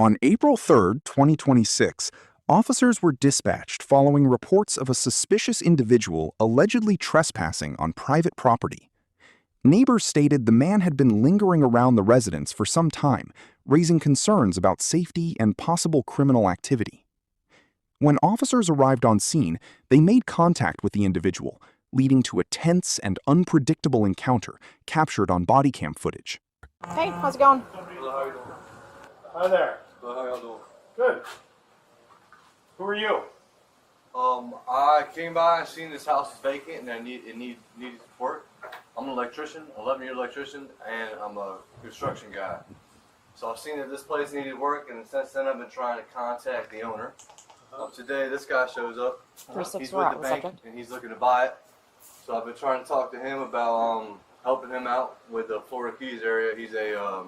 On April 3, 2026, officers were dispatched following reports of a suspicious individual allegedly trespassing on private property. Neighbors stated the man had been lingering around the residence for some time, raising concerns about safety and possible criminal activity. When officers arrived on scene, they made contact with the individual, leading to a tense and unpredictable encounter captured on Bodycam footage. Hey, how's it going? Hello, how you doing? Hi there. Hello, how y'all doing? Good. Who are you? I came by and seen this house is vacant and it needed work. I'm an electrician, 11-year electrician, and I'm a construction guy. So I've seen that this place needed work, and since then I've been trying to contact the owner. Today this guy shows up. He's with the bank and he's looking to buy it. So I've been trying to talk to him about helping him out with the Florida Keys area. He's a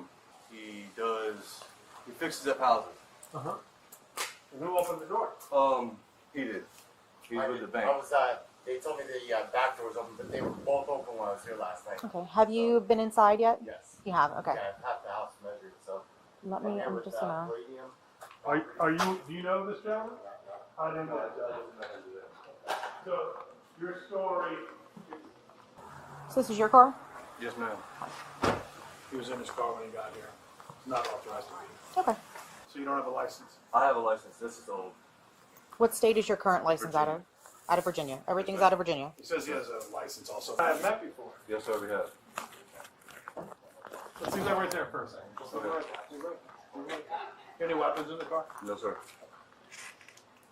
he fixes up houses. And who opened the door? He did. He's with the bank. They told me the back door was open, but they were both open when I was here last night. Okay. Have you been inside yet? Yes. You have. Okay. Yeah, I've had the house measured, so. Let me. I'm just gonna. Are you? Do you know this gentleman? I don't know. So your story. So this is your car? Yes, ma'am. He was in his car when he got here. Not authorized to be. Okay. So you don't have a license? I have a license. This is old. What state is your current license out of? Out of Virginia. Everything's out of Virginia. He says he has a license also. I have met before. Yes, sir, we have. Let's leave that right there for a second. Just leave it right there. Leave it right there. Any weapons in the car? No, sir.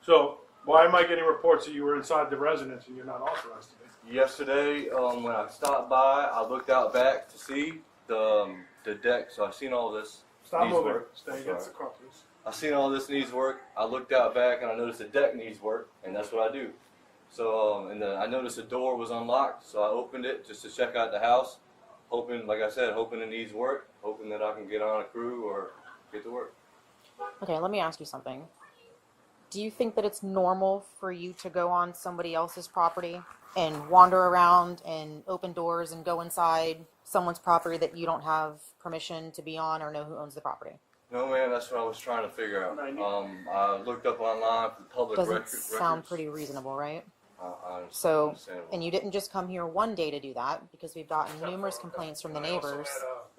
So why am I getting reports that you were inside the residence and you're not authorized to be? Yesterday, when I stopped by, I looked out back to see the deck. So I seen all this. Stop needs moving. work. Stay against the car, please. I seen all this needs work. I looked out back and I noticed the deck needs work, and that's what I do. So I noticed the door was unlocked, so I opened it just to check out the house, hoping, like I said, hoping it needs work, hoping that I can get on a crew or get to work. Okay. Let me ask you something. Do you think that it's normal for you to go on somebody else's property and wander around and open doors and go inside someone's property that you don't have permission to be on or know who owns the property? No, man, that's what I was trying to figure out. I looked up online for public Doesn't records. sound pretty reasonable, right? So, And you didn't just come here one day to do that, because we've gotten numerous complaints from the neighbors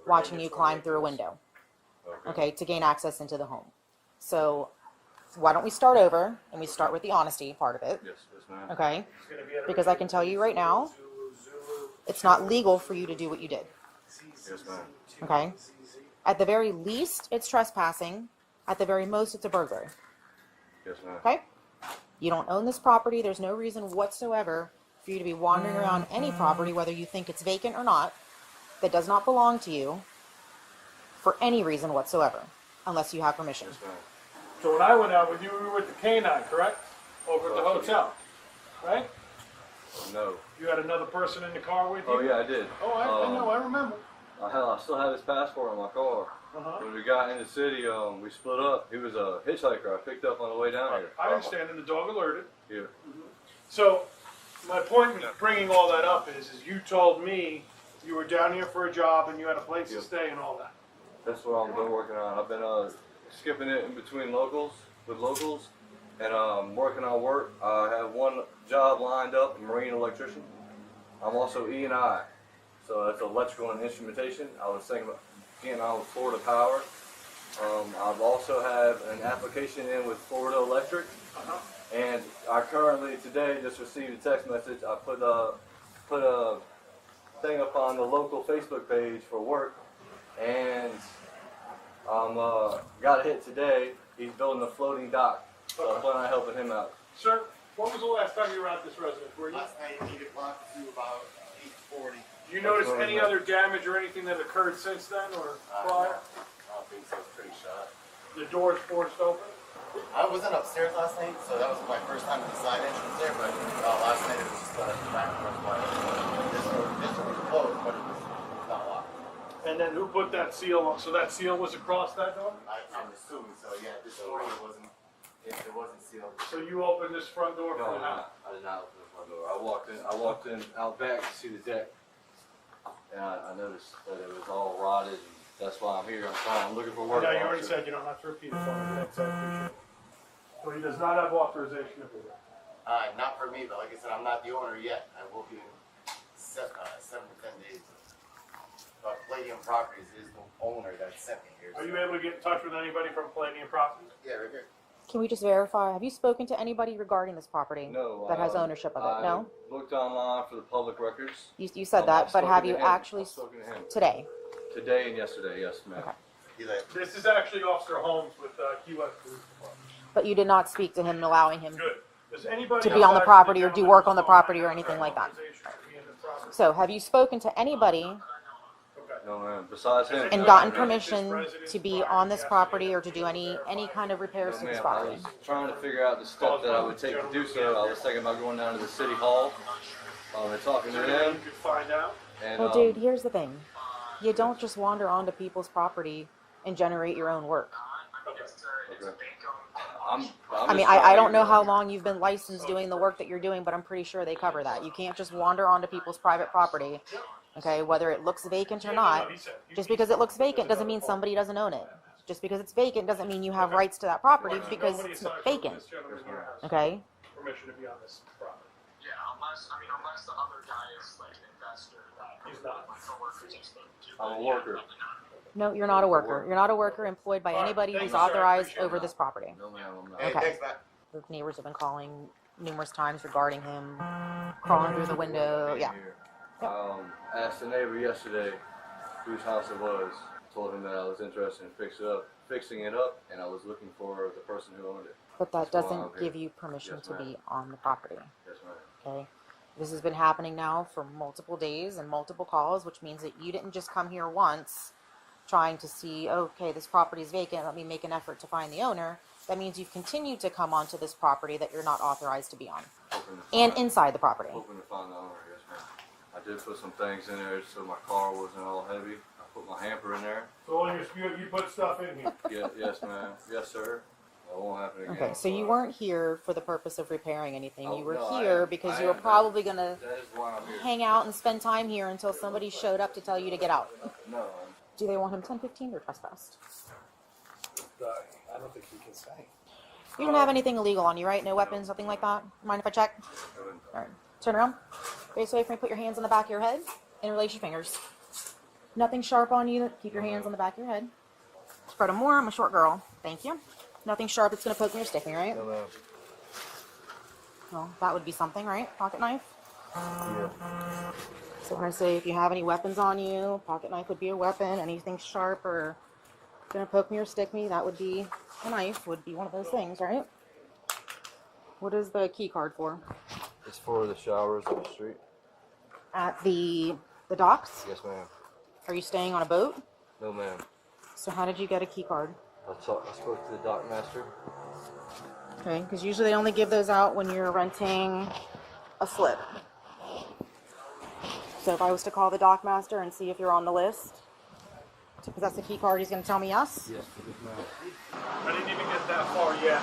watching you climb through a window, okay, to gain access into the home. So why don't we start over and we start with the honesty part of it, yes, ma'am. okay? Because I can tell you right now, it's not legal for you to do what you did, Yes, ma'am. okay? At the very least, it's trespassing. At the very most, it's a burglary, Yes, ma'am. okay? You don't own this property. There's no reason whatsoever for you to be wandering around any property, whether you think it's vacant or not, that does not belong to you for any reason whatsoever, unless you have permission. Yes, ma'am. So when I went out with you, we were with the canine, correct? Over at the hotel, right? No. You had another person in the car with you? Oh, yeah, I did. Oh, I know, I remember. I still have his passport in my car. When we got in the city, we split up. He was a hitchhiker I picked up on the way down here. I understand, and the dog alerted. Yeah. So, my point in bringing all that up is you told me you were down here for a job and you had a place to stay and all that. That's what I've been working on. I've been skipping it in between locals, and working on work. I have one job lined up, a marine electrician. I'm also E&I, so that's electrical and instrumentation. I was thinking about getting on with Florida Power. I've also have an application in with Florida Electric, and I currently today just received a text message. I put a thing up on the local Facebook page for work, and got a hit today. He's building a floating dock, so I plan on helping him out. Sir, when was the last time you were at this residence? Were you? Last night, 8 o'clock to about 8:40. Do you notice any other damage or anything that occurred since then or prior? I don't think so. It's pretty shot. The doors forced open? I wasn't upstairs last night, so that was my first time at the side entrance there, but last night it was just the back door. This door was closed, but it was not locked. And then who put that seal on? So that seal was across that door? I'm assuming so, yeah. This door it wasn't sealed. So you opened this front door No, for the house? I did not open the front door. I walked in out back to see the deck, and I noticed that it was all rotted and That's why I'm here. I'm looking for I work. know you already officer. said you don't have to repeat it for me. Thanks, I appreciate it. So he does not have authorization to be there. Not for me, but like I said, I'm not the owner yet. I will be in 7 to 10 days. But Palladium Properties is the owner that sent me here. Are you able to get in touch with anybody from Palladium Properties? Yeah, right here. Can we just verify? Have you spoken to anybody regarding this property No. that has ownership of it? No? I looked online for the public records. You said that, I've but have spoken you to him. actually I've spoken to him. today? Today and yesterday, yes, ma'am. Okay. He's like, This is actually Officer Holmes with Key West Police Department. But you did not speak to him, allowing him Good. Does anybody to be on the besides property or do gentleman work who's on the on property or have anything like that. authorization to be in the property? So, have you spoken to anybody Okay. No, ma'am. Besides him. and no, gotten ma'am. permission to be on this property or to do any kind of repairs No, to this ma'am. I property? was trying to figure out the step that I would take to do so. I was thinking about going down to the city hall and talking to So them. you could find out. And, Well, dude, here's the thing. You don't just wander onto people's property and generate your own work. okay. I'm I mean, just I trying don't to- know how long you've been licensed doing the work that you're doing, but I'm pretty sure they cover that. You can't just wander onto people's private property, okay, whether it looks vacant or not. Just because it looks vacant doesn't mean somebody doesn't own it. Just because it's vacant doesn't mean you have rights to that property because Nobody it's aside from vacant, this gentleman here has okay? permission to be on this property. Yeah, unless the other guy is like an investor that He's not. my coworker just spoke to. I'm a worker. No, you're not a worker. You're not a worker employed by anybody Thank who's you, sir. I authorized appreciate over it. this property. No, ma'am. I'm not. hey, Okay. thanks, man. The neighbors have been calling numerous times regarding him crawling through the window. Yeah. Yep. Asked the neighbor yesterday whose house it was. Told him that I was interested in fixing it up, and I was looking for the person who owned it. But that That's why doesn't I'm give here. you permission Yes, to ma'am. be on the property. Yes, ma'am. Okay. This has been happening now for multiple days and multiple calls, which means that you didn't just come here once trying to see, okay, this property is vacant, let me make an effort to find the owner. That means you've continued to come onto this property that you're not authorized to be on. Hoping to And find- inside the property. Hoping to find the owner, yes, ma'am. I did put some things in there so my car wasn't all heavy. I put my hamper in there. So all you put stuff in here. Yeah, yes, ma'am. Yes, sir. That won't happen again. Okay, so you weren't here for the purpose of repairing anything. Oh, You were no, I here am. because I you were am. probably going to That is why I'm here. hang out and spend time here until somebody showed up to tell you to get out. No, Do they want him 10-15 or trespassed? I don't think you can say. You don't have anything illegal on you, right? No weapons, nothing like that? Mind if I check? All right. Turn around. Face away from me. Put your hands on the back of your head. Interlace your fingers. Nothing sharp on you. Keep your hands on the back of your head. Spread them more. I'm a short girl. Thank you. Nothing sharp that's going to poke me or stick me, right? no, ma'am. Well, that would be something, right? Pocket knife? Yeah. So when I say if you have any weapons on you, pocket knife would be a weapon. Anything sharp or going to poke me or stick me, that would be a knife, would be one of those things, right? What is the key card for? It's for the showers on the street. At the docks? Yes, ma'am. Are you staying on a boat? No, ma'am. So how did you get a key card? I spoke to the dock master. Okay, because usually they only give those out when you're renting a slip. So if I was to call the dock master and see if you're on the list to possess a key card, he's going to tell me yes? Yes, ma'am. I didn't even get that far yet.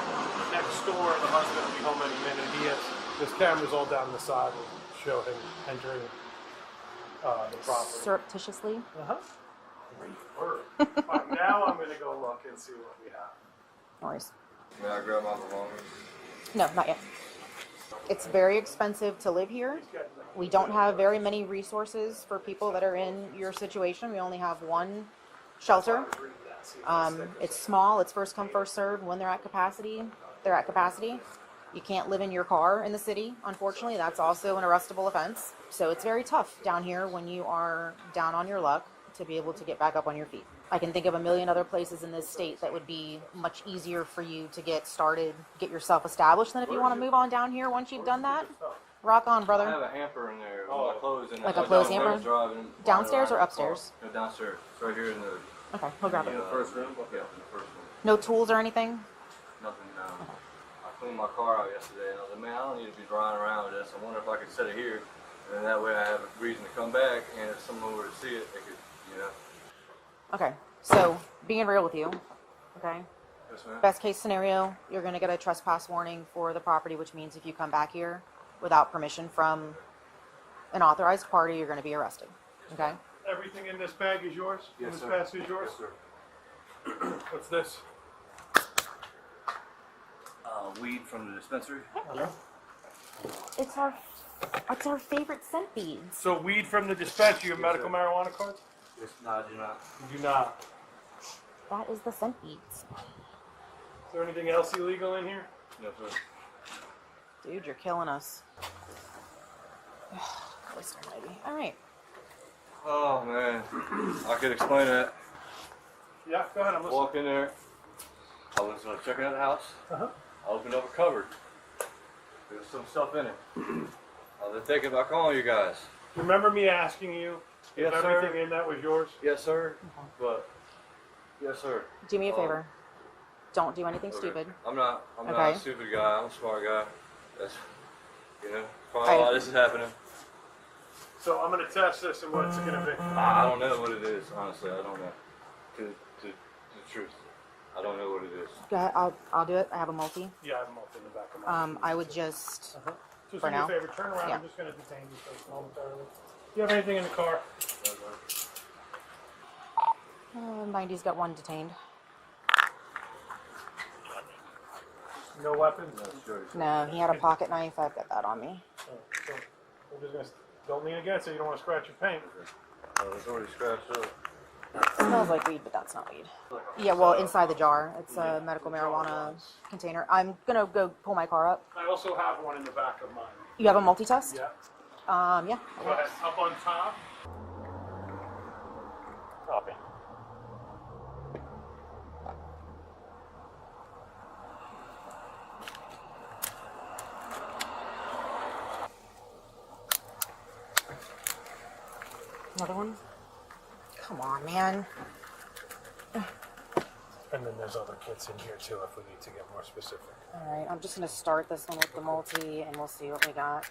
Next door, the husband will be home any minute. He has his cameras all down the side will show him entering the property. Surreptitiously? Uh-huh. Great word. All right, now I'm going to go look and see what we have. No worries. May I grab my belongings? No, not yet. It's very expensive to live here. We don't have very many resources for people that are in your situation. We only have one shelter. It's small. It's first come, first served. When they're at capacity, they're at capacity. You can't live in your car in the city, unfortunately. That's also an arrestable offense. So it's very tough down here when you are down on your luck to be able to get back up on your feet. I can think of a million other places in this state that would be much easier for you to get started, get yourself established than if you want to move on down here once you've done that. Rock on, I brother. have a hamper in there with my clothes in it. Like a I clothes don't hamper? drive and find it Downstairs or around the upstairs? car. No, downstairs. It's right here in the Okay, he'll grab in it. the first room. Yeah, in the first room. No tools or anything? Nothing. I cleaned my car out yesterday, and I was like, man, I don't need to be driving around with this. I wonder if I could set it here, and then that way I have a reason to come back. And if someone were to see it, they could, you know. Okay, so being real with you, okay? Yes, ma'am. Best case scenario, you're going to get a trespass warning for the property, which means if you come back here without permission from an authorized party, you're going to be arrested, okay? everything in this bag is yours? Yes, This sir. basket is yours? Yes, sir. What's this? Weed from the dispensary. It's our favorite scent beads. So weed from the dispensary, you have Yes, medical sir. marijuana cards? Yes, no, I do not. You do not. That is the scent beads. Is there anything else illegal in here? No, sir. Dude, you're killing us. Christ almighty. All right. Oh man, I could explain that. Yeah, go ahead, I'm listening. Walk in there. I was checking out the house. Uh-huh. I opened up a cupboard. There's some stuff in it. I was thinking about calling you guys. Remember me asking you if Yes, sir. everything in that was yours? Yes, sir. But yes, sir. Do me a favor. Don't do anything Okay. stupid. I'm not Okay. a stupid guy. I'm a smart guy. That's probably I- why this is happening. So I'm going to test this and what's it going to be? I don't know what it is. Honestly, I don't know. To the truth, I don't know what it is. Go ahead, I'll do it. I have a multi. Yeah, I have them up in the back of my I would just. Uh-huh. Just For do me now? a favor, turn around. Yeah. I'm just going to detain you for momentarily. Do you have anything in the car? 90's got one detained. No weapons? No, sure. No, he had a pocket knife. I've got that on me. Oh, so we're just gonna, don't lean against it. You don't want to scratch your paint. It's already scratched up. It smells like weed, but that's not weed. Yeah, well, inside the jar. It's a medical marijuana container. I'm gonna go pull my car up. I also have one in the back of mine. You have a multi-test? Yeah. Yeah. Go ahead. Up on top. Copy. Another one? Come on, man. And then there's other kits in here too if we need to get more specific. All right, I'm just gonna start this one with the multi, and we'll see what we got.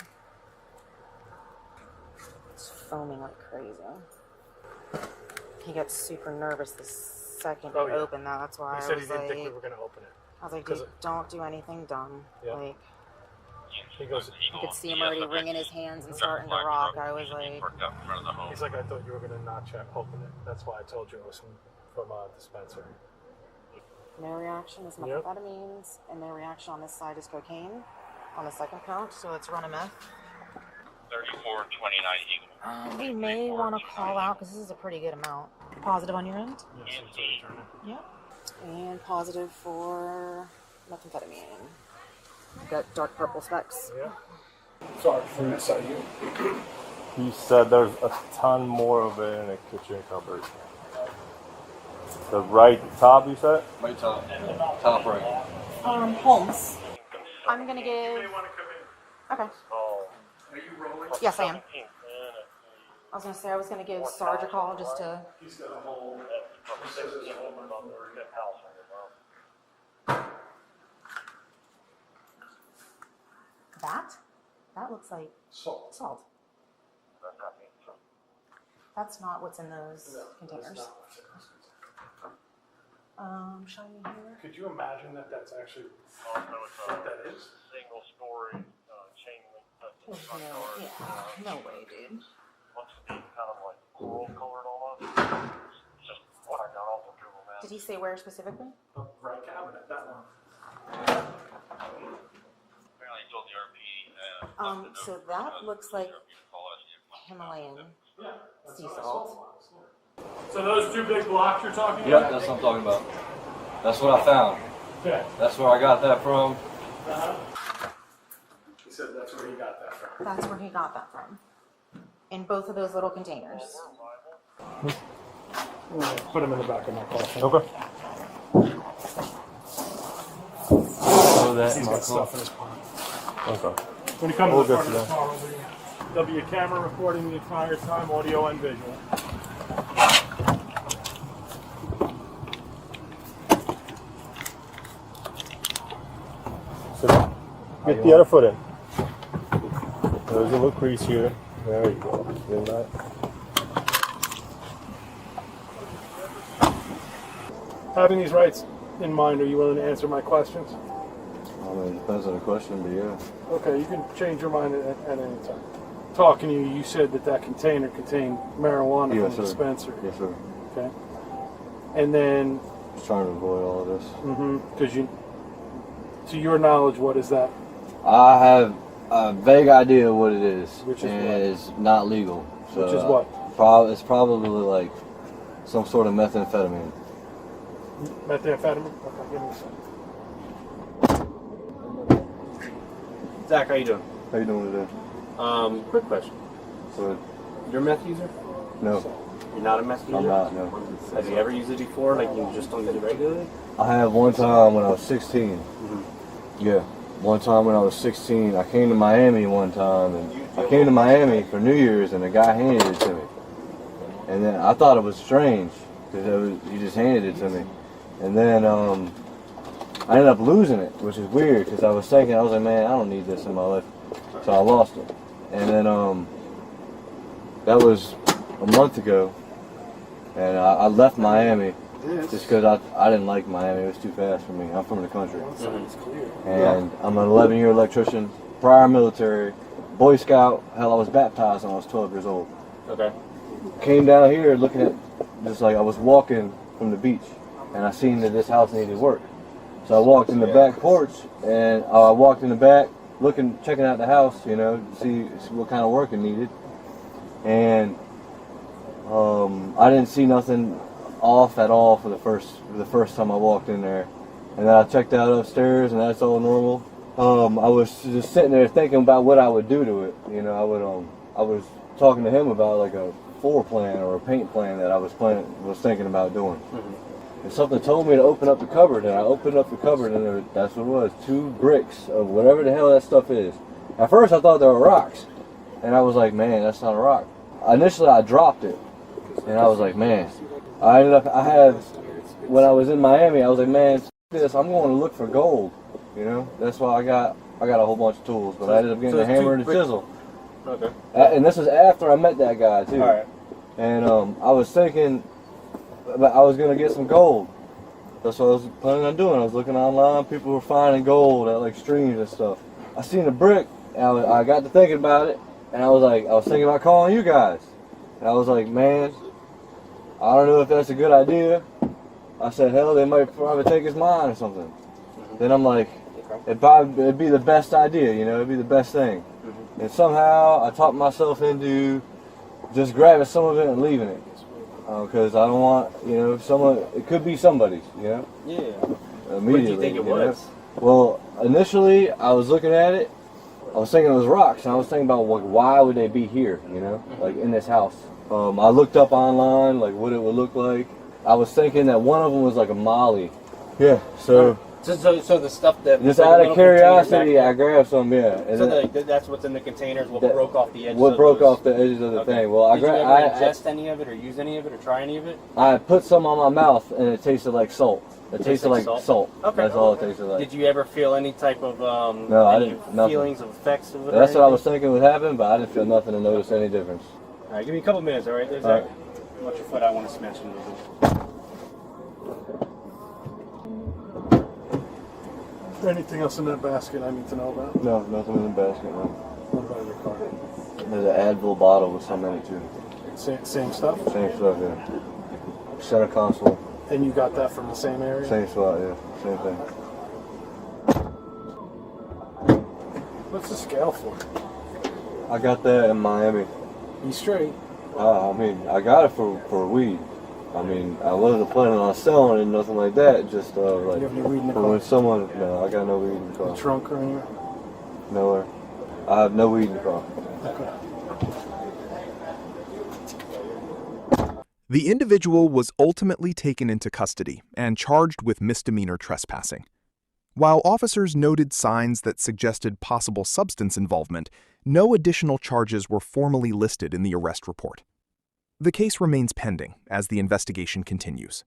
It's foaming like crazy. He got super nervous the second Oh, he yeah. opened that. That's why He I said was he didn't think we like, were going to open it. I was like, 'cause dude, don't do anything dumb. Yeah. Like, He goes, you could see him already wringing his hands and starting to rock. I was like, he's like, I thought you were going to not check, open it. That's why I told you it was from a dispensary. no reaction is Yep. methamphetamines, and no reaction on this side is cocaine on the second count. So let's run a meth. 3429 Eagle. We may want to call out because this is a pretty good amount. Positive on your end? Yes, it's already turned in. Yep. And positive for methamphetamine. Got dark purple specks. Yeah. Sorry for this. He said there's a ton more of it in the kitchen cupboard. The right top, you said? Right top. Top right. Holmes. I'm gonna You give. may want to come in. Okay. Are you rolling? Yes, I am. I was gonna say I was gonna give Sarge a call just to. He's got a whole. That looks like Salt. salt. That's not what's in those containers. Shiny here. Could you imagine that that's actually what that is? Single story chain link There's fence. no, yeah, no way, dude. Looks to be kind of like coral colored almost. It's just what I got off of Google Maps. Did he say where specifically? The right cabinet, that one. Apparently he told the RP. So that looks like Himalayan Yeah. sea salt. So those two big blocks you're talking Yep, about? that's what I'm talking about. That's what I found. Yeah. That's where I got that from. He said that's where he got that from. That's where he got that from. In both of those little containers. Put them in the back of my car. Okay. Throw that in He's my got car. stuff in his pocket. Okay. When you come to We'll the get front to of the car, there'll be a camera recording the entire time, audio and visual. Sit down. Get the other foot in. There's a little crease here. There you go. Good night. Having these rights in mind, are you willing to answer my questions? I mean, it depends on the question, but yeah. Okay, you can change your mind at any time. talking to you, you said that container contained marijuana Yes, from the sir. dispensary. Yes, sir. Okay. And then, Just trying to avoid all of this. because to your knowledge, what is that? I have a vague idea what it is. Which is and what? It's not legal. So, Which is what? It's probably like some sort of methamphetamine. Methamphetamine? Okay, give me a second. Zach, how you doing? How you doing today? Quick question. So, You're a meth user? no, You're not a meth user? I'm not, no. Have you ever used it before? Like you just don't use it regularly? I had one time when I was 16. Yeah. One time when I was 16, I came to Miami one time, and I came to Miami for New Year's, and a guy handed it to me. And then I thought it was strange, because he just handed it to me. And then I ended up losing it, which is weird, because I was like, man, I don't need this in my life. So I lost it. And then that was a month ago, and I left Miami just because I didn't like Miami. It was too fast for me. I'm from the country. And I'm an 11-year electrician, prior military, Boy Scout. Hell, I was baptized when I was 12 years old. Okay. Came down here looking at, just like I was walking from the beach, and I seen that this house needed work. So I walked in the back porch, and I walked in the back, checking out the house, you know, see what kind of work it needed. And I didn't see nothing off at all for the first time I walked in there. And then I checked out upstairs, and that's all normal. I was just sitting there thinking about what I would do to it. You know, I was talking to him about like a floor plan or a paint plan that I was thinking about doing. And something told me to open up the cupboard, and I opened up the cupboard, and that's what it was, 2 bricks of whatever the hell that stuff is. At first I thought they were rocks, and I was like, man, that's not a rock. Initially I dropped it, and I was like, man, when I was in Miami, I was like, man, this, I'm going to look for gold, you know? That's why I got a whole bunch of tools, but I ended up getting a hammer and a chisel. Okay. And this was after I met that guy too. All right. And I was thinking I was gonna get some gold. That's what I was planning on doing. I was looking online. People were finding gold at like streams and stuff. I seen a brick, and I got to thinking about it, and I was thinking about calling you guys. And I was like, man, I don't know if that's a good idea. I said, hell, they might probably take his mine or something. Then I'm like, it'd be the best idea, you know, it'd be the best thing. And somehow I talked myself into just grabbing some of it and leaving it. Because I don't want, you know, it could be somebody's, you know? Yeah. Immediately. What do you think it was? Well, initially I was looking at it, I was thinking it was rocks, and I was thinking about why would they be here, you know, like in this house. I looked up online, like what it would look like. I was thinking that one of them was like a molly. Yeah, so So the stuff that just like out little of curiosity, container I grabbed some, yeah. And so then, that's what's in the containers. What that- broke off the edges? what of broke those. off the edges of the Okay. thing. Well, Did you ever I ingest any of it, or use any of it, or try any of it? I put some on my mouth, and it tasted like salt. It tasted like salt. Okay. That's all it tasted like. Did you ever feel any type of No, I any didn't. Nothing. feelings of effects of it? That's what I was thinking would happen, but I didn't feel nothing to notice any difference. All right, give me a couple minutes. All right, there's All right. Watch your foot. I want to smash into it. Is there anything else in that basket I need to know about? No, nothing in the basket, no. What about your car? There's an Advil bottle with some in it too. Same stuff? Same stuff, yeah. Center console. And you got that from the same area? Same spot, yeah. Same thing. What's the scale for? I got that in Miami. You straight? I mean, I got it for weed. I mean, I wasn't planning on selling it, nothing like that. Just like you have any weed in the for car? when someone. No, I got no weed in the The car. trunk or anywhere? Nowhere. I have no weed in the car. Okay. The individual was ultimately taken into custody and charged with misdemeanor trespassing. While officers noted signs that suggested possible substance involvement, no additional charges were formally listed in the arrest report. The case remains pending as the investigation continues.